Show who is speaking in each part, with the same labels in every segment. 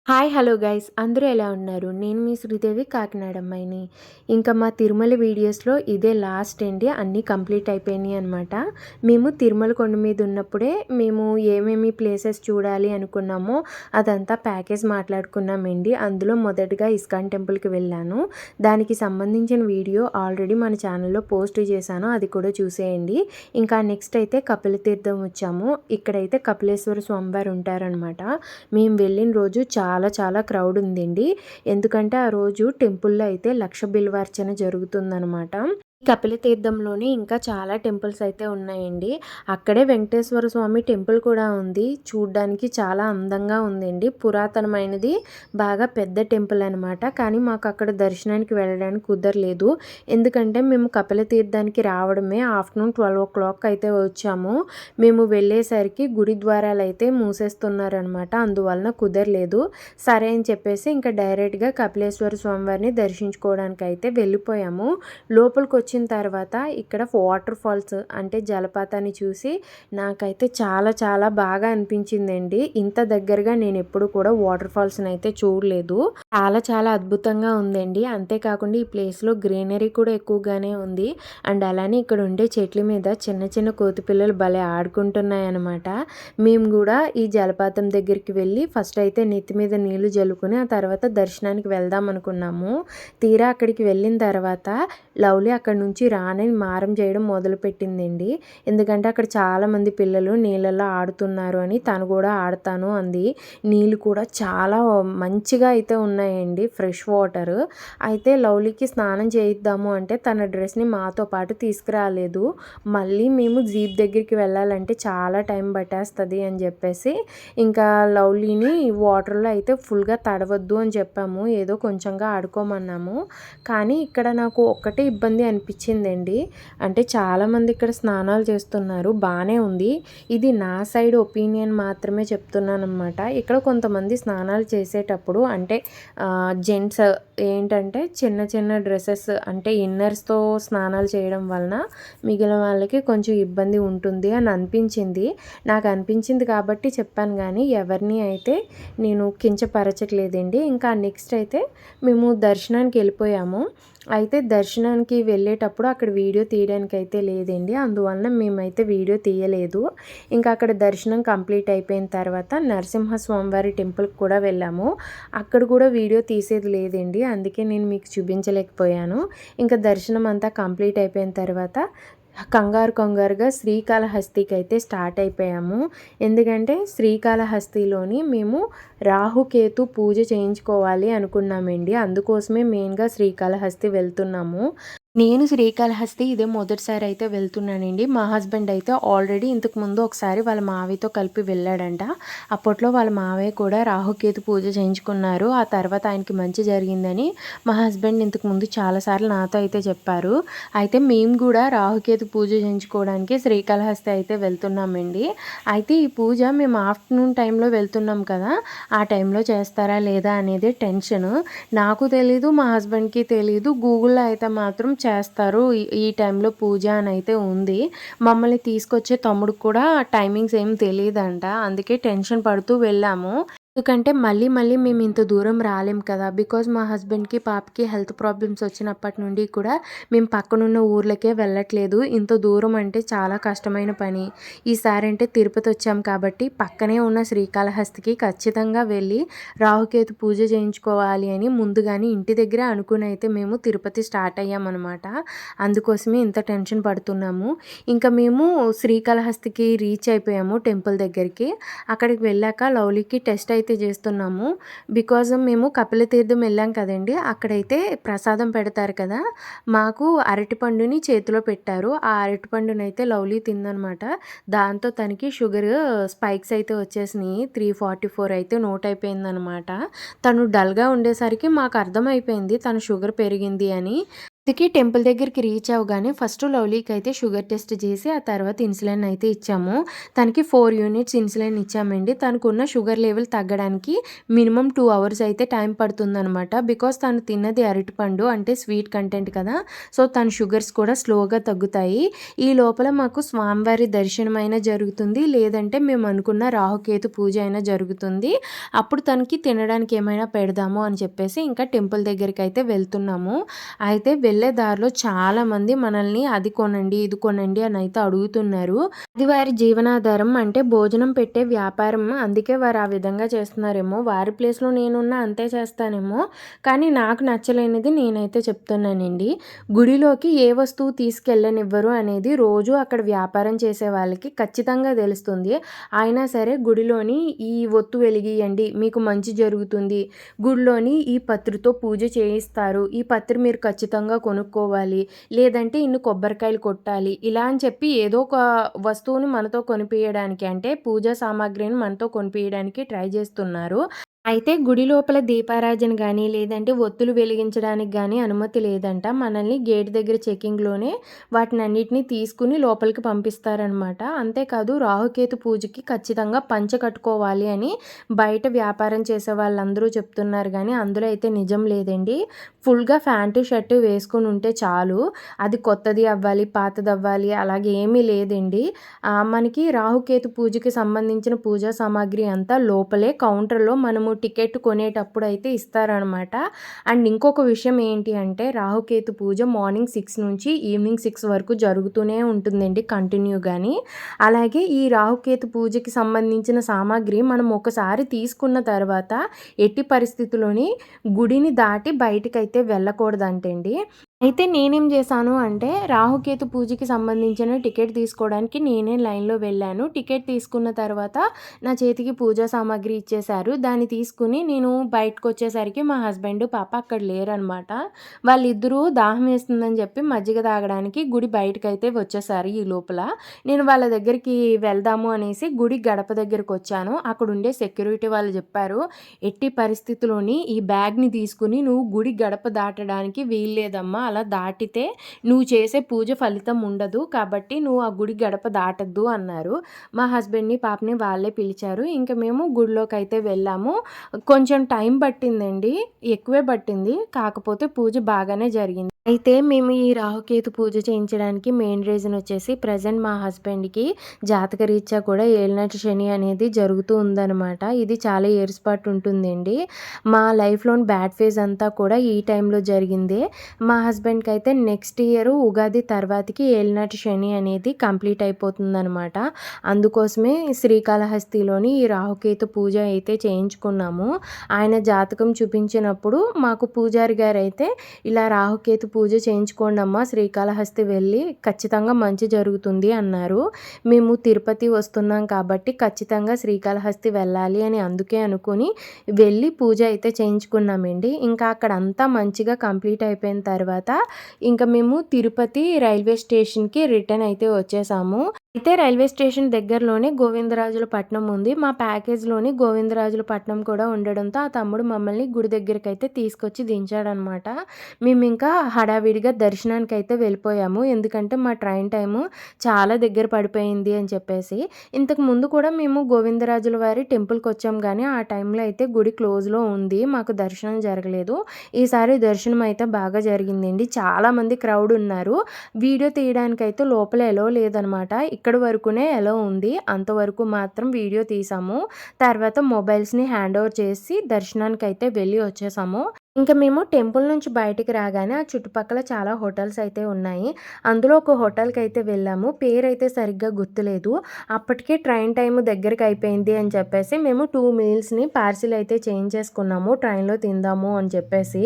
Speaker 1: Hi hello guys అందరూ ఎలా ఉన్నారు? నేను మీ శ్రీదేవి కాకినాడ అమ్మాయిని. ఇంకా మా తిరుమల వీడియోస్లో ఇదే లాస్ట్ అండి. అన్నీ కంప్లీట్ అయిపోయినాయి అనమాట. మేము తిరుమల కొండ మీద ఉన్నప్పుడే మేము ఏమేమి ప్లేసెస్ చూడాలి అనుకున్నామో అదంతా ప్యాకేజ్ మాట్లాడుకున్నామండి. అందులో మొదటగా ఇస్కాన్ టెంపుల్కి వెళ్ళాను. దానికి సంబంధించిన వీడియో ఆల్రెడీ మన ఛానల్లో పోస్ట్ చేశాను, అది కూడా చూసేయండి. ఇంకా నెక్స్ట్ అయితే కపిలతీర్థం వచ్చాము. ఇక్కడైతే కపిలేశ్వర స్వామివారు ఉంటారనమాట. మేము వెళ్ళిన రోజు చాలా చాలా క్రౌడ్ ఉందండి. ఎందుకంటే ఆ రోజు టెంపుల్లో అయితే లక్ష బిల్వార్చన జరుగుతుందనమాట. కపిలతీర్థంలోనే ఇంకా చాలా టెంపుల్స్ అయితే ఉన్నాయండి. అక్కడే వెంకటేశ్వర స్వామి టెంపుల్ కూడా ఉంది. చూడ్డానికి చాలా అందంగా ఉందండి. పురాతనమైనది, బాగా పెద్ద టెంపుల్ అనమాట. కానీ మాకు అక్కడ దర్శనానికి వెళ్ళడానికి కుదరలేదు. ఎందుకంటే మేము కపిలతీర్థానికి రావడమే ఆఫ్టర్నూన్ 12 అయితే వచ్చాము. మేము వెళ్ళేసరికి గుడి ద్వారాలు అయితే మూసేస్తున్నారనమాట. అందువలన కుదరలేదు. సరే అని చెప్పేసి ఇంకా డైరెక్ట్గా కపిలేశ్వర స్వామివారిని దర్శించుకోవడానికి అయితే వెళ్ళిపోయాము. లోపలికి వచ్చిన తర్వాత ఇక్కడ వాటర్ ఫాల్స్ అంటే జలపాతాన్ని చూసి నాకైతే చాలా చాలా బాగా అనిపించిందండి. ఇంత దగ్గరగా నేను ఎప్పుడు కూడా వాటర్ ఫాల్స్ని అయితే చూడలేదు. చాలా చాలా అద్భుతంగా ఉందండి. అంతేకాకుండా ఈ ప్లేస్లో గ్రీనరీ కూడా ఎక్కువగానే ఉంది. అండ్ అలానే ఇక్కడ ఉండే చెట్ల మీద చిన్న చిన్న కోతి పిల్లలు భలే ఆడుకుంటున్నాయి అనమాట. మేము కూడా ఈ జలపాతం దగ్గరికి వెళ్ళి ఫస్ట్ అయితే నెత్తి మీద నీళ్లు జల్లుకుని ఆ తర్వాత దర్శనానికి వెళ్దాం అనుకున్నాము. తీరా అక్కడికి వెళ్ళిన తర్వాత లవ్లీ అక్కడ నుంచి రానని మారం చేయడం మొదలుపెట్టిందండి. ఎందుకంటే అక్కడ చాలామంది పిల్లలు నీళ్ళల్లో ఆడుతున్నారు అని తను కూడా ఆడతాను అంది. నీళ్ళు కూడా చాలా మంచిగా అయితే ఉన్నాయండి, ఫ్రెష్ వాటర్. అయితే లవ్లీకి స్నానం చేయిద్దాము అంటే తన డ్రెస్ని మాతో పాటు తీసుకురాలేదు. మళ్ళీ మేము జీప్ దగ్గరికి వెళ్ళాలంటే చాలా టైం పట్టేస్తుంది అని చెప్పేసి ఇంకా లవ్లీని వాటర్లో అయితే ఫుల్గా తడవద్దు అని చెప్పాము. ఏదో కొంచెంగా ఆడుకోమన్నాము. కానీ ఇక్కడ నాకు ఒక్కటే ఇబ్బంది అనిపించిందండి. అంటే చాలామంది ఇక్కడ స్నానాలు చేస్తున్నారు, బాగానే ఉంది. ఇది నా సైడ్ ఒపీనియన్ మాత్రమే చెప్తున్నాను అనమాట. ఇక్కడ కొంతమంది స్నానాలు చేసేటప్పుడు అంటే జెంట్స్ ఏంటంటే చిన్న చిన్న డ్రెస్సెస్ అంటే ఇన్నర్స్తో స్నానాలు చేయడం వలన మిగిలిన వాళ్ళకి కొంచెం ఇబ్బంది ఉంటుంది అని అనిపించింది. నాకు అనిపించింది కాబట్టి చెప్పాను, కానీ ఎవరిని అయితే నేను కించపరచట్లేదండి. ఇంకా నెక్స్ట్ అయితే మేము దర్శనానికి వెళ్ళిపోయాము. అయితే దర్శనానికి వెళ్ళేటప్పుడు అక్కడ వీడియో తీయడానికి అయితే లేదండి. అందువలన మేమైతే వీడియో తీయలేదు. ఇంకా అక్కడ దర్శనం కంప్లీట్ అయిపోయిన తర్వాత నరసింహస్వామివారి టెంపుల్కి కూడా వెళ్ళాము. అక్కడ కూడా వీడియో తీసేది లేదండి, అందుకే నేను మీకు చూపించలేకపోయాను. ఇంకా దర్శనం అంతా కంప్లీట్ అయిపోయిన తర్వాత కంగారుగా శ్రీకాళహస్తికి అయితే స్టార్ట్ అయిపోయాము. ఎందుకంటే శ్రీకాళహస్తిలోని మేము రాహుకేతు పూజ చేయించుకోవాలి అనుకున్నామండి. అందుకోసమే మెయిన్గా శ్రీకాళహస్తి వెళ్తున్నాము. నేను శ్రీకాళహస్తి ఇదే మొదటిసారి అయితే వెళ్తున్నానండి. మా హస్బెండ్ అయితే ఆల్రెడీ ఇంతకుముందు ఒకసారి వాళ్ళ మావయ్యతో కలిపి వెళ్ళాడంట. అప్పట్లో వాళ్ళ మావయ్య కూడా రాహుకేతు పూజ చేయించుకున్నారు. ఆ తర్వాత ఆయనకి మంచి జరిగిందని మా హస్బెండ్ ఇంతకుముందు చాలాసార్లు నాతో అయితే చెప్పారు. అయితే మేము కూడా రాహుకేతు పూజ చేయించుకోవడానికి శ్రీకాళహస్తి అయితే వెళ్తున్నామండి. అయితే ఈ పూజ మేము ఆఫ్టర్నూన్ టైంలో వెళ్తున్నాం కదా, ఆ టైంలో చేస్తారా లేదా అనేది టెన్షన్. నాకు తెలీదు, మా హస్బెండ్కి తెలీదు. గూగుల్లో అయితే మాత్రం చేస్తారు ఈ టైంలో పూజ అని అయితే ఉంది. మమ్మల్ని తీసుకొచ్చే తమ్ముడు కూడా టైమింగ్స్ ఏం తెలియదంట. అందుకే టెన్షన్ పడుతూ వెళ్ళాము. ఎందుకంటే మళ్ళీ మేము ఇంత దూరం రాలేం కదా. బికాజ్ మా హస్బెండ్కి పాపకి హెల్త్ ప్రాబ్లమ్స్ వచ్చినప్పటి నుండి కూడా మేము పక్కనున్న ఊర్లకే వెళ్ళట్లేదు. ఇంత దూరం అంటే చాలా కష్టమైన పని. ఈసారి అంటే తిరుపతి వచ్చాం కాబట్టి పక్కనే ఉన్న శ్రీకాళహస్తికి ఖచ్చితంగా వెళ్ళి రాహుకేతు పూజ చేయించుకోవాలి అని ముందుగానే ఇంటి దగ్గర అనుకుని అయితే మేము తిరుపతి స్టార్ట్ అయ్యామన్నమాట. అందుకోసమే ఇంత టెన్షన్ పడుతున్నాము. ఇంకా మేము శ్రీకాళహస్తికి రీచ్ అయిపోయాము టెంపుల్ దగ్గరికి. అక్కడికి వెళ్ళాక లవ్లీకి టెస్ట్ అయితే చేస్తున్నాము. బికాజ్ మేము కపిలతీర్థం వెళ్ళాం కదండి, అక్కడైతే ప్రసాదం పెడతారు కదా. మాకు అరటిపండుని చేతిలో పెట్టారు. ఆ అరటిపండుని అయితే లవ్లీ తిందనమాట. దాంతో తనకి షుగర్ స్పైక్స్ అయితే వచ్చేసినాయి. 344 అయితే నోట్ అయిపోయిందనమాట. తను డల్గా ఉండేసరికి మాకు అర్థమైపోయింది తను షుగర్ పెరిగింది అని. ఇంతకీ టెంపుల్ దగ్గరికి రీచ్ అవ్వగానే ఫస్ట్ లవ్లీకి అయితే షుగర్ టెస్ట్ చేసి ఆ తర్వాత ఇన్సులిన్ అయితే ఇచ్చాము. తనకి 4 యూనిట్స్ ఇన్సులిన్ ఇచ్చామండి. తనకున్న షుగర్ లెవెల్ తగ్గడానికి మినిమమ్ 2 అవర్స్ అయితే టైం పడుతుందనమాట. బికాస్ తను తిన్నది అరటిపండు అంటే స్వీట్ కంటెంట్ కదా! సో, తన షుగర్స్ కూడా స్లోగా తగ్గుతాయి. ఈ లోపల మాకు స్వామివారి దర్శనమైనా జరుగుతుంది. లేదంటే మేము అనుకున్న రాహుకేతు పూజ అయినా జరుగుతుంది. అప్పుడు తనకి తినడానికి ఏమైనా పెడదాము అని చెప్పేసి ఇంకా టెంపుల్ దగ్గరికైతే వెళ్తున్నాము. అయితే వెళ్ళే దారిలో చాలామంది మనల్ని అది కొనండి, ఇది కొనండి అని అయితే అడుగుతున్నారు. అది వారి జీవనాధారం అంటే భోజనం పెట్టే వ్యాపారం. అందుకే వారు ఆ విధంగా చేస్తున్నారేమో. వారి ప్లేస్‌లో నేనున్నా అంతే చేస్తానేమో. కానీ నాకు నచ్చలేనిది నేనైతే చెప్తున్నానండి. గుడిలోకి ఏ వస్తువు తీసుకెళ్ళనివ్వరు అనేది రోజు అక్కడ వ్యాపారం చేసే వాళ్ళకి ఖచ్చితంగా తెలుస్తుంది. అయినా సరే గుడిలోని ఈ ఒత్తు వెలిగియండి మీకు మంచి జరుగుతుంది. గుడిలోని ఈ పత్రితో పూజ చేయిస్తారు. ఈ పత్రి మీరు ఖచ్చితంగా కొనుక్కోవాలి. లేదంటే ఇన్ని కొబ్బరికాయలు కొట్టాలి. ఇలా అని చెప్పి ఏదో ఒక వస్తువుని మనతో కొనిపియడానికి అంటే పూజా సామాగ్రిని మనతో కొనిపియడానికి ట్రై చేస్తున్నారు. అయితే గుడి లోపల దీపారాజన గానీ, లేదంటే ఒత్తులు వెలిగించడానికి గానీ అనుమతి లేదంట. మనల్ని గేట్ దగ్గర చెకింగ్‌లోనే వాటినన్నిటిని తీసుకొని లోపలికి పంపిస్తారనమాట. అంతేకాదు రాహుకేతు పూజకి ఖచ్చితంగా పంచ కట్టుకోవాలి అని బయట వ్యాపారం చేసే వాళ్ళందరూ చెప్తున్నారు గానీ, అందులో అయితే నిజం లేదండి. ఫుల్‌గా ప్యాంటు, షర్టు వేసుకొని ఉంటే చాలు. అది కొత్తది అవ్వాలి, పాతదవ్వాలి అలాగే ఏమీ లేదండి. మనకి రాహుకేతు పూజకి సంబంధించిన పూజా సామాగ్రి అంతా లోపలే కౌంటర్‌లో మనము టికెట్ కొనేటప్పుడు అయితే ఇస్తారనమాట. అండ్ ఇంకొక విషయం ఏంటి అంటే రాహుకేతు పూజ మార్నింగ్ 6 నుంచి ఈవినింగ్ 6 వరకు జరుగుతూనే ఉంటుందండి కంటిన్యూగాని. అలాగే ఈ రాహుకేతు పూజకి సంబంధించిన సామాగ్రి మనం ఒకసారి తీసుకున్న తర్వాత ఎట్టి పరిస్థితిలోని గుడిని దాటి బయటికైతే వెళ్ళకూడదంటండి. అయితే నేనేం చేశాను అంటే, రాహుకేతు పూజకి సంబంధించిన టికెట్ తీసుకోవడానికి నేనే లైన్‌లో వెళ్ళాను. టికెట్ తీసుకున్న తర్వాత నా చేతికి పూజా సామాగ్రి ఇచ్చేశారు. దాన్ని తీసుకొని నేను బయటకొచ్చేసరికి మా హస్బెండ్, పాప అక్కడ లేరనమాట. వాళ్ళిద్దరూ దాహం వేస్తుందని చెప్పి మజ్జిగ తాగడానికి గుడి బయటకైతే వచ్చేసారు ఈ లోపల. నేను వాళ్ళ దగ్గరికి వెళ్దాము అనేసి గుడి గడప దగ్గరకొచ్చాను. అక్కడుండే సెక్యూరిటీ వాళ్ళు చెప్పారు, "ఎట్టి పరిస్థితిలోని ఈ బ్యాగ్‌ని తీసుకొని నువ్వు గుడి గడప దాటడానికి వీల్లేదమ్మా. అలా దాటితే నువ్వు చేసే పూజ ఫలితం ఉండదు. కాబట్టి నువ్వు ఆ గుడి గడప దాటొద్దు" అన్నారు. మా హస్బెండ్‌ని, పాపని వాళ్ళే పిలిచారు. ఇంక మేము గుడిలోకైతే వెళ్ళాము. కొంచెం టైం పట్టిందండి. ఎక్కువే పట్టింది. కాకపోతే పూజ బాగానే జరిగింది. అయితే మేము ఈ రాహుకేతు పూజ చేయించడానికి మెయిన్ రీజన్ వచ్చేసి ప్రెజెంట్ మా హస్బెండ్‌కి జాతకరీత్యా కూడా ఏలినాటి శని అనేది జరుగుతూ ఉందనమాట. ఇది చాలా ఇయర్స్ పాటు ఉంటుందండి. మా లైఫ్‌లోని బ్యాడ్ ఫేజ్ అంతా కూడా ఈ టైంలో జరిగిందే. మా హస్బెండ్‌కి అయితే నెక్స్ట్ ఇయర్ ఉగాది తర్వాతకి ఏలినాటి శని అనేది కంప్లీట్ అయిపోతుందనమాట. అందుకోసమే శ్రీకాళహస్తిలోని ఈ రాహుకేతు పూజ అయితే చేయించుకున్నాము. ఆయన జాతకం చూపించినప్పుడు మాకు పూజారి గారైతే ఇలా రాహుకేతు పూజ చేయించుకోండమ్మా శ్రీకాళహస్తి వెళ్ళి ఖచ్చితంగా మంచి జరుగుతుంది అన్నారు. మేము తిరుపతి వస్తున్నాం కాబట్టి ఖచ్చితంగా శ్రీకాళహస్తి వెళ్ళాలి అని అందుకే అనుకుని వెళ్ళి పూజ అయితే చేయించుకున్నామండి. ఇంకా అక్కడ అంతా మంచిగా కంప్లీట్ అయిపోయిన తర్వాత ఇంకా మేము తిరుపతి రైల్వే స్టేషన్‌కి రిటర్న్ అయితే వచ్చేసాము. అయితే రైల్వే స్టేషన్ దగ్గరలోనే గోవిందరాజులపట్నం ఉంది. మా ప్యాకేజ్‌లోని గోవిందరాజులపట్నం కూడా ఉండడంతో ఆ తమ్ముడు మమ్మల్ని గుడి దగ్గరకైతే తీసుకొచ్చి దించాడనమాట. మేమింకా హడావిడిగా దర్శనానికైతే వెళ్ళిపోయాము. ఎందుకంటే మా ట్రైన్ టైము చాలా దగ్గర పడిపోయింది అని చెప్పేసి. ఇంతకు ముందు కూడా మేము గోవిందరాజుల వారి టెంపుల్‌కొచ్చాం గానీ ఆ టైంలో అయితే గుడి క్లోజ్‌లో ఉంది. మాకు దర్శనం జరగలేదు. ఈసారి దర్శనం అయితే బాగా జరిగిందండి. చాలామంది క్రౌడ్ ఉన్నారు. వీడియో తీయడానికైతే లోపల ఎలో లేదనమాట. ఇక్కడి వరకునే ఎలో ఉంది. అంతవరకు మాత్రం వీడియో తీసాము. తర్వాత మొబైల్స్‌ని హ్యాండ్ ఓవర్ చేసి దర్శనానికైతే వెళ్ళి వచ్చేసాము. ఇంక మేము టెంపుల్ నుంచి బయటికి రాగానే ఆ చుట్టుపక్కల చాలా హోటల్స్ అయితే ఉన్నాయి. అందులో ఒక హోటల్‌కైతే వెళ్ళాము. పేరైతే సరిగ్గా గుర్తులేదు. అప్పటికే ట్రైన్ టైమ్ దగ్గరికి అయిపోయింది అని చెప్పేసి మేము 2 మీల్స్‌ని పార్సిల్ అయితే చేయించేసుకున్నాము. ట్రైన్‌లో తిందాము అని చెప్పేసి.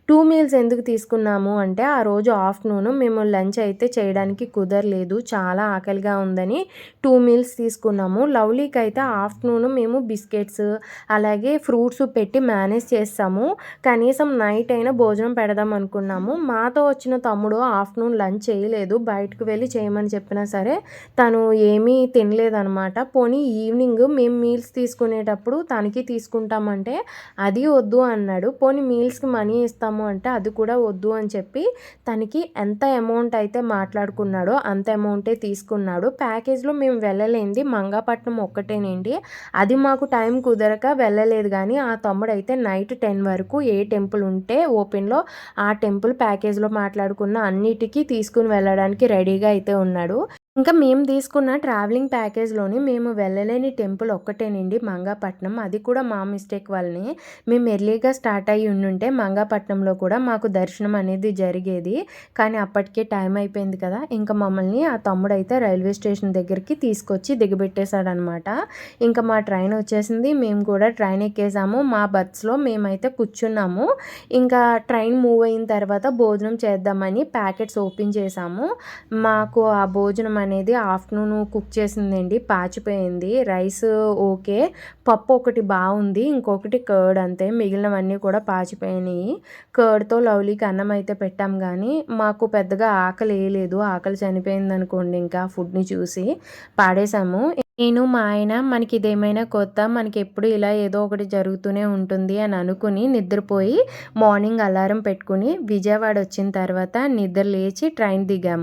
Speaker 1: 2 మీల్స్ ఎందుకు తీసుకున్నాము అంటే ఆ రోజు ఆఫ్టర్‌నూన్ మేము లంచ్ అయితే చేయడానికి కుదరలేదు. చాలా ఆకలిగా ఉందని 2 మీల్స్ తీసుకున్నాము. లవ్లీకైతే ఆఫ్టర్‌నూన్ మేము బిస్కెట్స్ అలాగే ఫ్రూట్స్ పెట్టి మేనేజ్ చేసాము. కనీసం కనీసం నైట్ అయినా భోజనం పెడదాం అనుకున్నాము. మాతో వచ్చిన తమ్ముడు ఆఫ్టర్నూన్ లంచ్ చేయలేదు. బయటకు వెళ్ళి చేయమని చెప్పినా సరే తను ఏమీ తినలేదనమాట. పోనీ ఈవినింగ్ మేము మీల్స్ తీసుకునేటప్పుడు తనకి తీసుకుంటామంటే అది వద్దు అన్నాడు. పోనీ మీల్స్కి మనీ ఇస్తాము అంటే అది కూడా వద్దు అని చెప్పి తనకి ఎంత అమౌంట్ అయితే మాట్లాడుకున్నాడో అంత అమౌంటే తీసుకున్నాడు. ప్యాకేజ్లో మేము వెళ్ళలేంది మంగాపట్నం ఒక్కటేనండి. అది మాకు టైం కుదరక వెళ్ళలేదు. కానీ ఆ తమ్ముడైతే నైట్ 10 వరకు ఏ టెంపుల్ ఉంటే ఓపెన్లో ఆ టెంపుల్ ప్యాకేజ్లో మాట్లాడుకున్న అన్నిటికీ తీసుకుని వెళ్ళడానికి రెడీగా అయితే ఉన్నాడు. ఇంకా మేము తీసుకున్న ట్రావెలింగ్ ప్యాకేజ్లోని మేము వెళ్ళలేని టెంపుల్ ఒక్కటేనండి మంగాపట్నం. అది కూడా మా మిస్టేక్ వల్లనే. మేము ఎర్లీగా స్టార్ట్ అయ్యి ఉండుంటే మంగాపట్నంలో కూడా మాకు దర్శనం అనేది జరిగేది. కానీ అప్పటికే టైం అయిపోయింది కదా. ఇంకా మమ్మల్ని ఆ తమ్ముడైతే రైల్వే స్టేషన్ దగ్గరికి తీసుకొచ్చి దిగబెట్టేశాడనమాట. ఇంకా మా ట్రైన్ వచ్చేసింది. మేము కూడా ట్రైన్ ఎక్కేసాము. మా బర్త్స్లో మేమైతే కూర్చున్నాము. ఇంకా ట్రైన్ మూవ్ అయిన తర్వాత భోజనం చేద్దామని ప్యాకెట్స్ ఓపెన్ చేసాము. మాకు ఆ భోజనం అనేది ఆఫ్టర్నూన్ కుక్ చేసిందండి, పాచిపోయింది. రైస్ ఓకే, పప్పు ఒకటి బాగుంది, ఇంకొకటి కర్డ్ అంతే, మిగిలినవన్నీ కూడా పాచిపోయినాయి. కర్డ్తో లవ్లీకి అన్నం అయితే పెట్టాం కానీ మాకు పెద్దగా ఆకలి వేయలేదు. ఆకలి చనిపోయింది అనుకోండి ఇంకా ఫుడ్ని చూసి పాడేశాము. నేను మా ఆయన మనకి ఇదేమైనా కొత్త, మనకి ఎప్పుడు ఇలా ఏదో ఒకటి జరుగుతూనే ఉంటుంది అని అనుకుని నిద్రపోయి మార్నింగ్ అలారం పెట్టుకుని విజయవాడ వచ్చిన తర్వాత నిద్ర లేచి ట్రైన్ దిగాము.